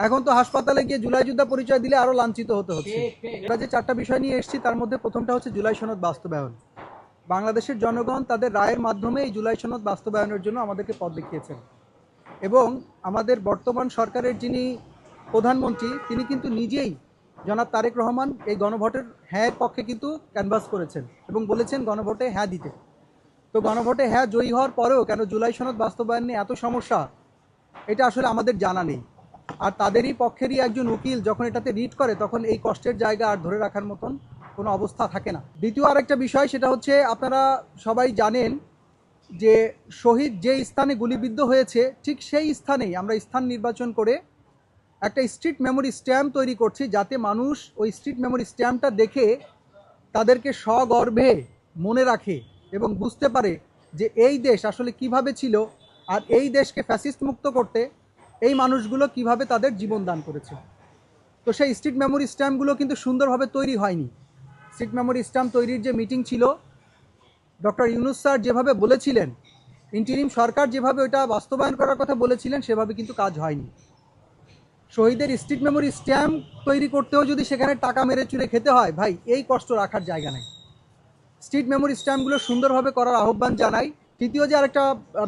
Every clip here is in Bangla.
এখন তো হাসপাতালে গিয়ে জুলাই যোদ্ধা পরিচয় দিলে আরো লাঞ্ছিত হতে হচ্ছে। আমরা যে চারটা বিষয় নিয়ে এসেছি তার মধ্যে প্রথমটা হচ্ছে জুলাই সনদ বাস্তবায়ন। বাংলাদেশের জনগণ তাদের রায়ের মাধ্যমে এই জুলাই সনদ বাস্তবায়নের জন্য আমাদেরকে পথ দেখিয়েছেন এবং আমাদের বর্তমান সরকারের যিনি প্রধানমন্ত্রী তিনি কিন্তু নিজেই জনাব তারেক রহমান এই গণভোটের হ্যাঁ পক্ষে কিন্তু ক্যানভাস করেছেন এবং বলেছেন গণভোটে হ্যাঁ দিতে। তো গণভোটে হ্যাঁ জয়ী হওয়ার পরেও কেন জুলাই সনদ বাস্তবায়ন নিয়ে এত সমস্যা, এটা আসলে আমাদের জানা নেই। আর তাদেরই পক্ষেরই একজন উকিল যখন এটাতে রিট করে তখন এই কষ্টের জায়গা আর ধরে রাখার মতন কোনো অবস্থা থাকে না। দ্বিতীয় আরেকটা বিষয়, সেটা হচ্ছে আপনারা সবাই জানেন যে শহীদ যে স্থানে গুলিবিদ্ধ হয়েছে ঠিক সেই স্থানেই আমরা স্থান নির্বাচন করে একটা স্ট্রিট মেমোরি স্ট্যাম্প তৈরি করছি, যাতে মানুষ ওই স্ট্রিট মেমোরি স্ট্যাম্পটা দেখে তাদেরকে সগর্বে মনে রাখে এবং বুঝতে পারে যে এই দেশ আসলে কিভাবে ছিল আর এই দেশকে ফ্যাসিস্ট মুক্ত করতে এই মানুষগুলো কিভাবে তাদের জীবন দান করেছে। তো সেই স্ট্রিট মেমোরি স্ট্যাম্পগুলো কিন্তু সুন্দরভাবে তৈরি হয়নি। স্ট্রিট মেমোরি স্ট্যাম্প তৈরির যে মিটিং ছিল, ডক্টর ইউনূস স্যার যেভাবে বলেছিলেন, ইন্টিরিম সরকার যেভাবে ওটা বাস্তবায়ন করার কথা বলেছিলেন সেভাবে কিন্তু কাজ হয়নি। শহীদের স্ট্রিট মেমোরি স্ট্যাম্প তৈরি করতেও যদি সেখানে টাকা মেরে চুরে খেতে হয়, ভাই এই কষ্ট রাখার জায়গা নেই। স্ট্রিট মেমোরি স্ট্যাম্পগুলো সুন্দরভাবে করার আহ্বান জানাই। তৃতীয় যে আরেকটা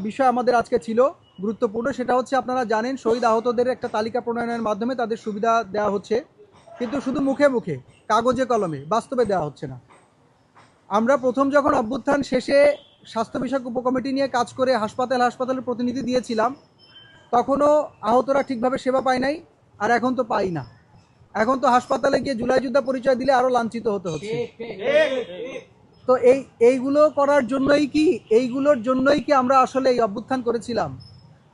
বিষয় আমাদের আজকে ছিল গুরুত্বপূর্ণ, সেটা হচ্ছে আপনারা জানেন শহীদ আহতদের একটা তালিকা প্রণয়নের মাধ্যমে তাদের সুবিধা দেওয়া হচ্ছে, কিন্তু শুধু মুখে মুখে কাগজে কলমে, বাস্তবে দেওয়া হচ্ছে না। আমরা প্রথম যখন অভ্যুত্থান শেষে স্বাস্থ্য বিষয়ক উপকমিটি নিয়ে কাজ করে হাসপাতালের প্রতিনিধি দিয়েছিলাম, তখনও আহতরা ঠিকভাবে সেবা পায় নাই, আর এখন তো পাই না। এখন তো হাসপাতালে গিয়ে জুলাই যোদ্ধা পরিচয় দিলে আরো লাঞ্ছিত হতে হচ্ছে। তো এইগুলো করার জন্যই কি, এইগুলোর জন্যই কি আমরা আসলে এই অভ্যুত্থান করেছিলাম?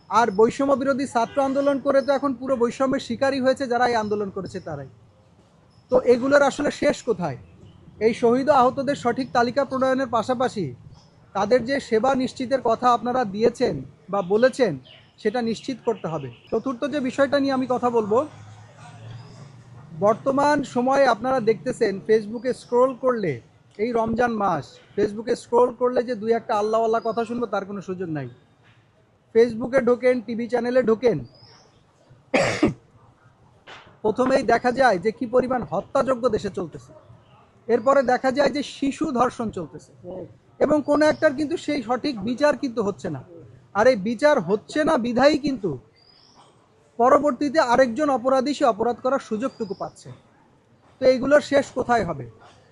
আর বৈষম্য বিরোধী ছাত্র আন্দোলন করে তো এখন পুরো বৈষম্যের শিকারই হয়েছে যারা এই আন্দোলন করেছে তারাই। তো এগুলোর আসলে শেষ কোথায়? এই শহীদ ও আহতদের সঠিক তালিকা প্রণয়নের পাশাপাশি তাদের যে সেবা নিশ্চিতের কথা আপনারা দিয়েছেন বা বলেছেন সেটা নিশ্চিত করতে হবে। চতুর্থ যে বিষয়টা নিয়ে আমি কথা বলবো, বর্তমান সময়ে আপনারা দেখতেছেন ফেসবুকে স্ক্রোল করলে, এই রমজান মাস ফেসবুকে স্ক্রোল করলে যে দুই একটা আল্লাহওয়ালা কথা শুনবো তার কোনো সুযোগ নাই। ফেসবুকে ঢোকেন, টিভি চ্যানেলে ঢোকেন, প্রথমেই দেখা যায় যে কি পরিমাণ হত্যাযজ্ঞ দেশে চলতেছে, এরপরে দেখা যায় যে শিশু ধর্ষণ চলতেছে এবং কোনো একটার কিন্তু সেই সঠিক বিচার কিন্তু হচ্ছে না। আর এই বিচার হচ্ছে না বিধায়ী কিন্তু পরবর্তীতে আরেকজন অপরাধী সে অপরাধ করার সুযোগটুকু পাচ্ছে। তো এইগুলোর শেষ কোথায় হবে?